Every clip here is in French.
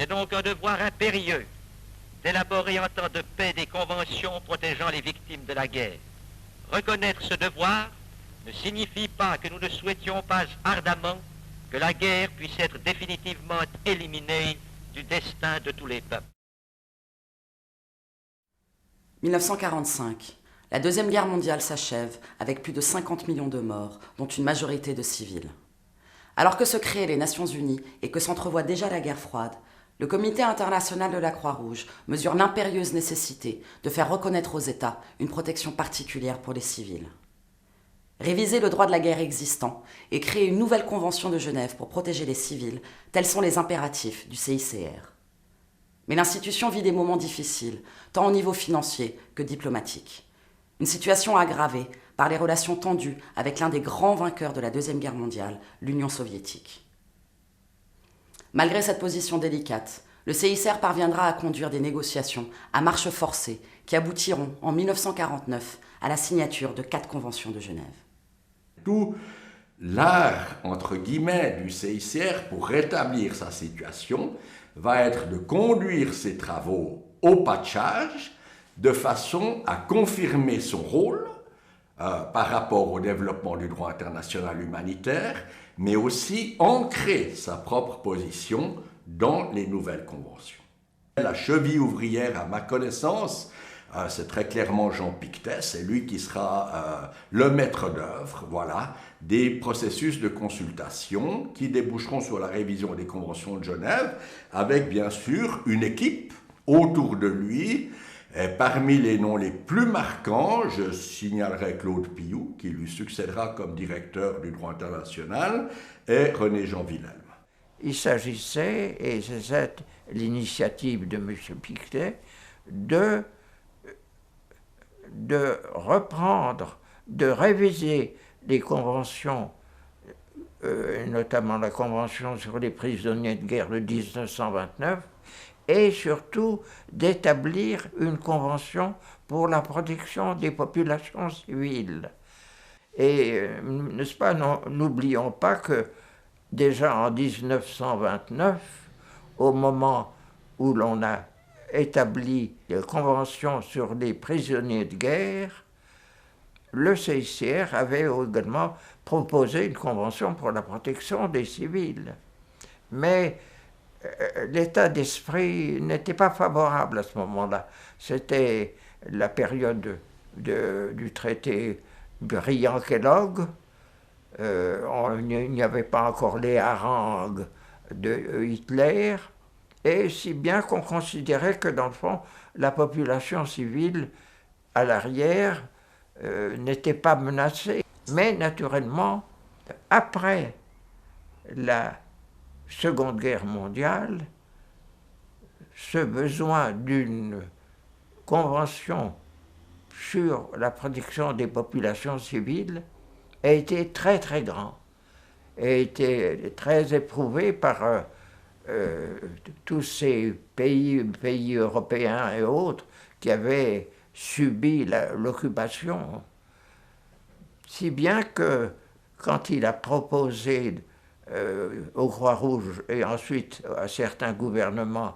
C'est donc un devoir impérieux d'élaborer en temps de paix des conventions protégeant les victimes de la guerre. Reconnaître ce devoir ne signifie pas que nous ne souhaitions pas ardemment que la guerre puisse être définitivement éliminée du destin de tous les peuples. 1945. La Deuxième Guerre mondiale s'achève avec plus de 50 millions de morts, dont une majorité de civils. Alors que se créent les Nations Unies et que s'entrevoit déjà la guerre froide, le Comité international de la Croix-Rouge mesure l'impérieuse nécessité de faire reconnaître aux États une protection particulière pour les civils. Réviser le droit de la guerre existant et créer une nouvelle convention de Genève pour protéger les civils, tels sont les impératifs du CICR. Mais l'institution vit des moments difficiles, tant au niveau financier que diplomatique. Une situation aggravée par les relations tendues avec l'un des grands vainqueurs de la Deuxième Guerre mondiale, l'Union soviétique. Malgré cette position délicate, le CICR parviendra à conduire des négociations à marche forcée qui aboutiront en 1949 à la signature de 4 conventions de Genève. Tout l'art, entre guillemets, du CICR pour rétablir sa situation va être de conduire ses travaux au pas de charge de façon à confirmer son rôle par rapport au développement du droit international humanitaire, mais aussi ancrer sa propre position dans les nouvelles conventions. La cheville ouvrière, à ma connaissance, c'est très clairement Jean Pictet, c'est lui qui sera le maître d'œuvre, voilà, des processus de consultation qui déboucheront sur la révision des conventions de Genève, avec bien sûr une équipe autour de lui. Et parmi les noms les plus marquants, je signalerai Claude Pillou, qui lui succédera comme directeur du droit international, et René-Jean Wilhelm. Il s'agissait, et c'est l'initiative de M. Pictet, de reprendre, de réviser les conventions, notamment la convention sur les prisonniers de guerre de 1929, et surtout d'établir une convention pour la protection des populations civiles. Et, n'est-ce pas, n'oublions pas que déjà en 1929, au moment où l'on a établi la convention sur les prisonniers de guerre, le CICR avait également proposé une convention pour la protection des civils. Mais l'état d'esprit n'était pas favorable à ce moment-là. C'était la période du traité Briand-Kellogg. Il n'y avait pas encore les harangues de Hitler, et si bien qu'on considérait que, dans le fond, la population civile à l'arrière n'était pas menacée. Mais naturellement, après la Seconde Guerre mondiale, ce besoin d'une convention sur la protection des populations civiles a été très très grand, a été très éprouvé par tous ces pays européens et autres qui avaient subi l'occupation. Si bien que quand il a proposé au Croix-Rouge et ensuite à certains gouvernements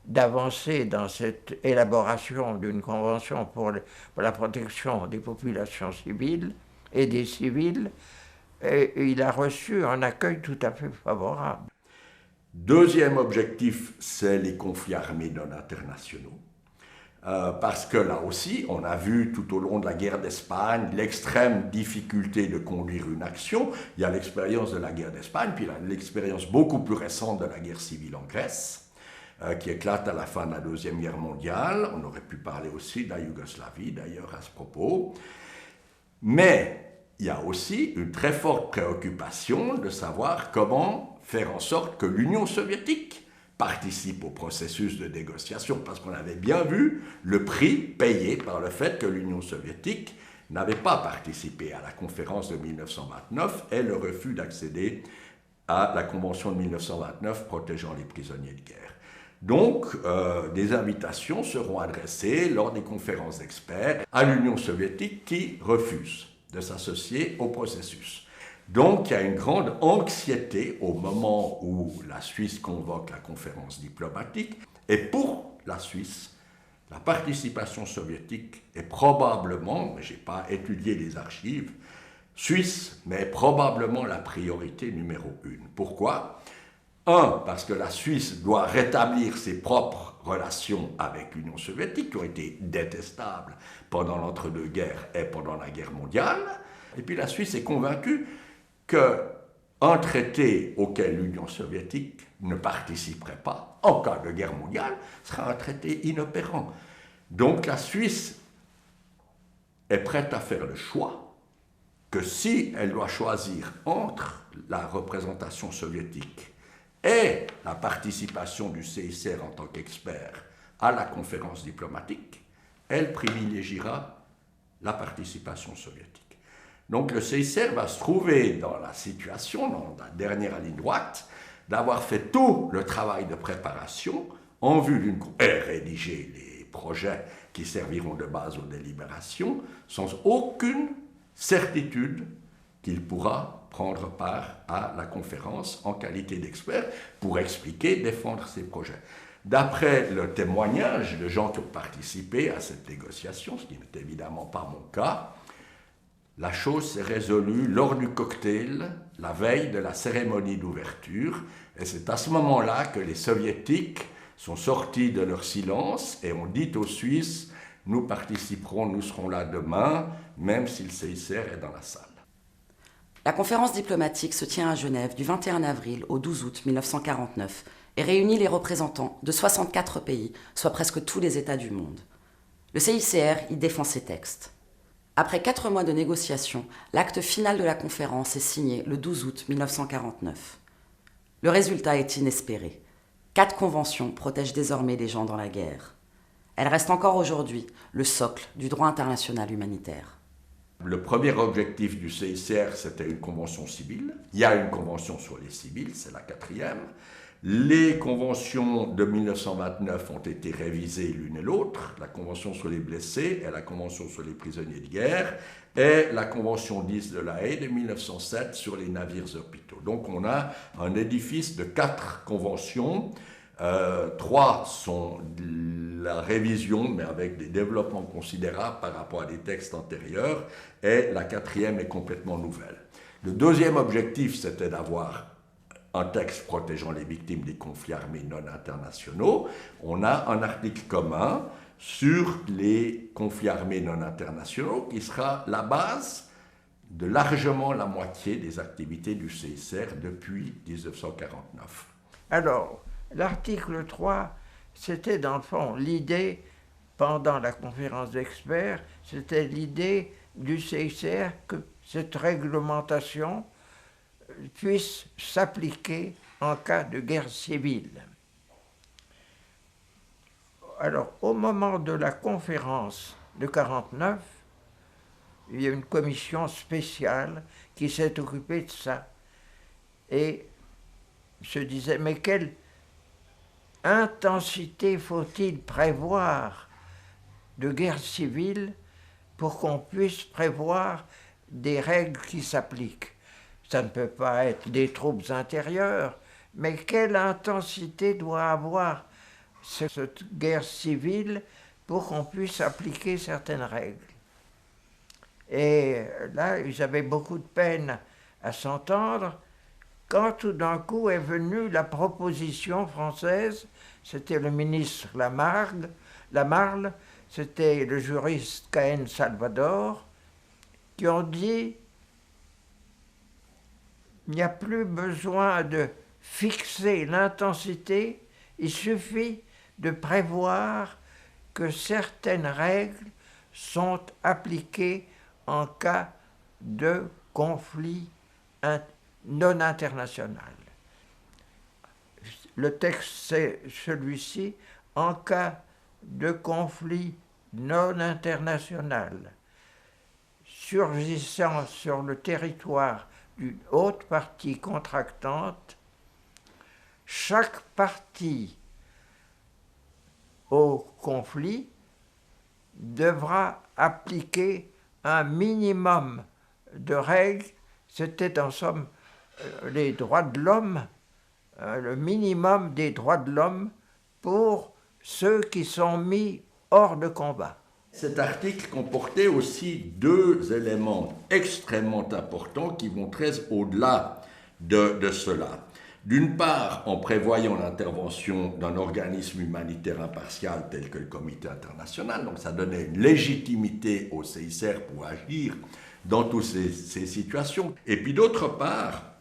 d'avancer dans cette élaboration d'une convention pour la protection des populations civiles et des civils, et il a reçu un accueil tout à fait favorable. Deuxième objectif, c'est les conflits armés non internationaux. Parce que là aussi, on a vu tout au long de la guerre d'Espagne l'extrême difficulté de conduire une action. Il y a l'expérience de la guerre d'Espagne, puis l'expérience beaucoup plus récente de la guerre civile en Grèce, qui éclate à la fin de la Deuxième Guerre mondiale. On aurait pu parler aussi de la Yougoslavie, d'ailleurs, à ce propos. Mais il y a aussi une très forte préoccupation de savoir comment faire en sorte que l'Union soviétique participe au processus de négociation, parce qu'on avait bien vu le prix payé par le fait que l'Union soviétique n'avait pas participé à la conférence de 1929 et le refus d'accéder à la convention de 1929 protégeant les prisonniers de guerre. Donc, des invitations seront adressées lors des conférences d'experts à l'Union soviétique qui refuse de s'associer au processus. Donc il y a une grande anxiété au moment où la Suisse convoque la conférence diplomatique. Et pour la Suisse, la participation soviétique est probablement, mais je n'ai pas étudié les archives, suisse, mais probablement la priorité numéro 1. Pourquoi ? Parce que la Suisse doit rétablir ses propres relations avec l'Union soviétique, qui ont été détestables pendant l'entre-deux-guerres et pendant la guerre mondiale. Et puis la Suisse est convaincue qu'un traité auquel l'Union soviétique ne participerait pas, en cas de guerre mondiale, sera un traité inopérant. Donc la Suisse est prête à faire le choix que si elle doit choisir entre la représentation soviétique et la participation du CICR en tant qu'expert à la conférence diplomatique, elle privilégiera la participation soviétique. Donc le CICR va se trouver dans la situation, dans la dernière ligne droite, d'avoir fait tout le travail de préparation en vue et rédiger les projets qui serviront de base aux délibérations, sans aucune certitude qu'il pourra prendre part à la conférence en qualité d'expert pour expliquer, défendre ses projets. D'après le témoignage de gens qui ont participé à cette négociation, ce qui n'est évidemment pas mon cas, la chose s'est résolue lors du cocktail, la veille de la cérémonie d'ouverture, et c'est à ce moment-là que les soviétiques sont sortis de leur silence et ont dit aux Suisses « Nous participerons, nous serons là demain, même si le CICR est dans la salle ». La conférence diplomatique se tient à Genève du 21 avril au 12 août 1949 et réunit les représentants de 64 pays, soit presque tous les États du monde. Le CICR y défend ses textes. Après 4 mois de négociations, l'acte final de la conférence est signé le 12 août 1949. Le résultat est inespéré. 4 conventions protègent désormais les gens dans la guerre. Elles restent encore aujourd'hui le socle du droit international humanitaire. Le premier objectif du CICR, c'était une convention civile. Il y a une convention sur les civils, c'est la 4e. Les conventions de 1929 ont été révisées l'une et l'autre, la convention sur les blessés et la convention sur les prisonniers de guerre, et la convention 10 de la Haye de 1907 sur les navires hôpitaux. Donc on a un édifice de 4 conventions. 3 sont la révision, mais avec des développements considérables par rapport à des textes antérieurs, et la 4e est complètement nouvelle. Le deuxième objectif, c'était d'avoir un texte protégeant les victimes des conflits armés non internationaux. On a un article commun sur les conflits armés non internationaux qui sera la base de largement la moitié des activités du CICR depuis 1949. Alors, l'article 3, c'était dans le fond l'idée, pendant la conférence d'experts, c'était l'idée du CICR que cette réglementation puisse s'appliquer en cas de guerre civile. Alors, au moment de la conférence de 1949, il y a une commission spéciale qui s'est occupée de ça et se disait, mais quelle intensité faut-il prévoir de guerre civile pour qu'on puisse prévoir des règles qui s'appliquent? Ça ne peut pas être des troupes intérieures, mais quelle intensité doit avoir cette guerre civile pour qu'on puisse appliquer certaines règles? Et là, ils avaient beaucoup de peine à s'entendre, quand tout d'un coup est venue la proposition française, c'était le ministre Lamarle, c'était le juriste Cahen Salvador, qui ont dit il n'y a plus besoin de fixer l'intensité, il suffit de prévoir que certaines règles sont appliquées en cas de conflit non international. Le texte, c'est celui-ci, en cas de conflit non international surgissant sur le territoire d'une autre partie contractante, chaque partie au conflit devra appliquer un minimum de règles C'était en somme les droits de l'homme, le minimum des droits de l'homme pour ceux qui sont mis hors de combat. Cet article comportait aussi deux éléments extrêmement importants qui vont très au-delà de cela. D'une part, en prévoyant l'intervention d'un organisme humanitaire impartial tel que le Comité international, donc ça donnait une légitimité au CICR pour agir dans toutes ces situations. Et puis d'autre part,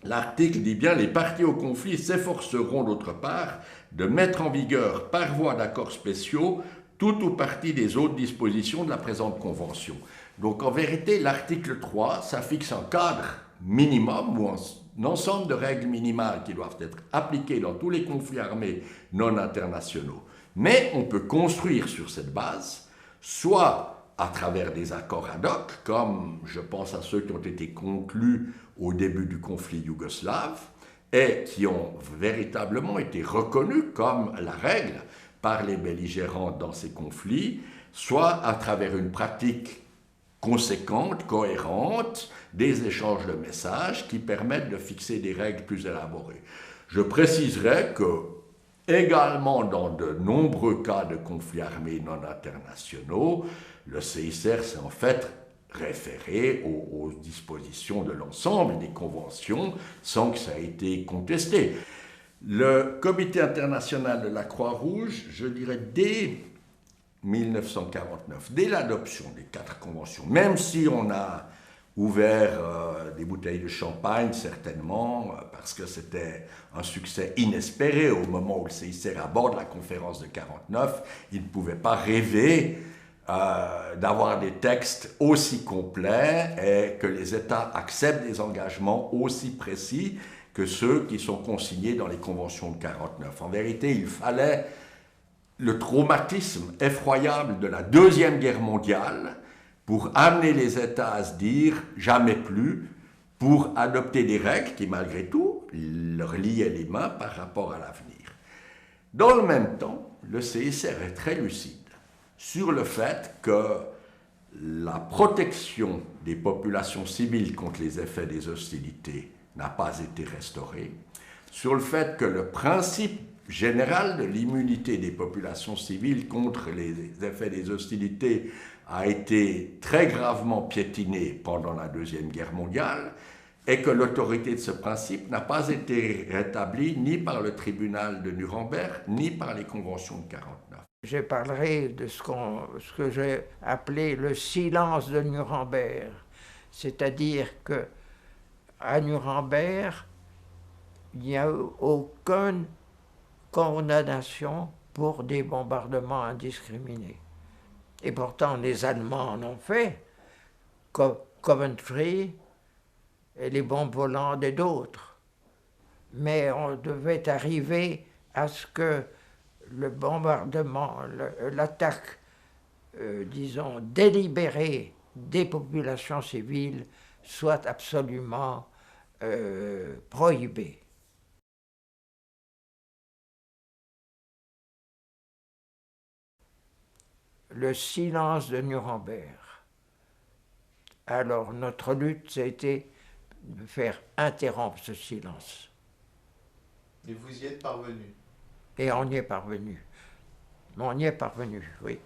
l'article dit bien « Les parties au conflit s'efforceront d'autre part de mettre en vigueur par voie d'accords spéciaux tout ou partie des autres dispositions de la présente convention ». Donc en vérité, l'article 3, ça fixe un cadre minimum ou un ensemble de règles minimales qui doivent être appliquées dans tous les conflits armés non internationaux. Mais on peut construire sur cette base, soit à travers des accords ad hoc, comme je pense à ceux qui ont été conclus au début du conflit yougoslave, et qui ont véritablement été reconnus comme la règle par les belligérants dans ces conflits, soit à travers une pratique conséquente, cohérente, des échanges de messages qui permettent de fixer des règles plus élaborées. Je préciserai que, également dans de nombreux cas de conflits armés non internationaux, le CICR s'est en fait référé aux dispositions de l'ensemble des conventions sans que ça ait été contesté. Le Comité international de la Croix-Rouge, je dirais dès 1949, dès l'adoption des 4 conventions, même si on a ouvert des bouteilles de champagne, certainement, parce que c'était un succès inespéré au moment où le CICR aborde la conférence de 49, il ne pouvait pas rêver d'avoir des textes aussi complets et que les États acceptent des engagements aussi précis que ceux qui sont consignés dans les conventions de 49. En vérité, il fallait le traumatisme effroyable de la Deuxième Guerre mondiale pour amener les États à se dire « jamais plus », pour adopter des règles qui, malgré tout, leur liaient les mains par rapport à l'avenir. Dans le même temps, le CICR est très lucide sur le fait que la protection des populations civiles contre les effets des hostilités n'a pas été restaurée, sur le fait que le principe général de l'immunité des populations civiles contre les effets des hostilités a été très gravement piétiné pendant la Deuxième Guerre mondiale et que l'autorité de ce principe n'a pas été rétablie ni par le tribunal de Nuremberg ni par les conventions de 1949. Je parlerai de ce que j'ai appelé le silence de Nuremberg, c'est-à-dire que à Nuremberg, il n'y a eu aucune condamnation pour des bombardements indiscriminés. Et pourtant, les Allemands en ont fait, Coventry et les bombes volantes et d'autres. Mais on devait arriver à ce que le bombardement, l'attaque, disons, délibérée des populations civiles soit absolument prohibée. Le silence de Nuremberg. Alors notre lutte, ça a été de faire interrompre ce silence. Et vous y êtes parvenu? Et on y est parvenu. On y est parvenu, oui.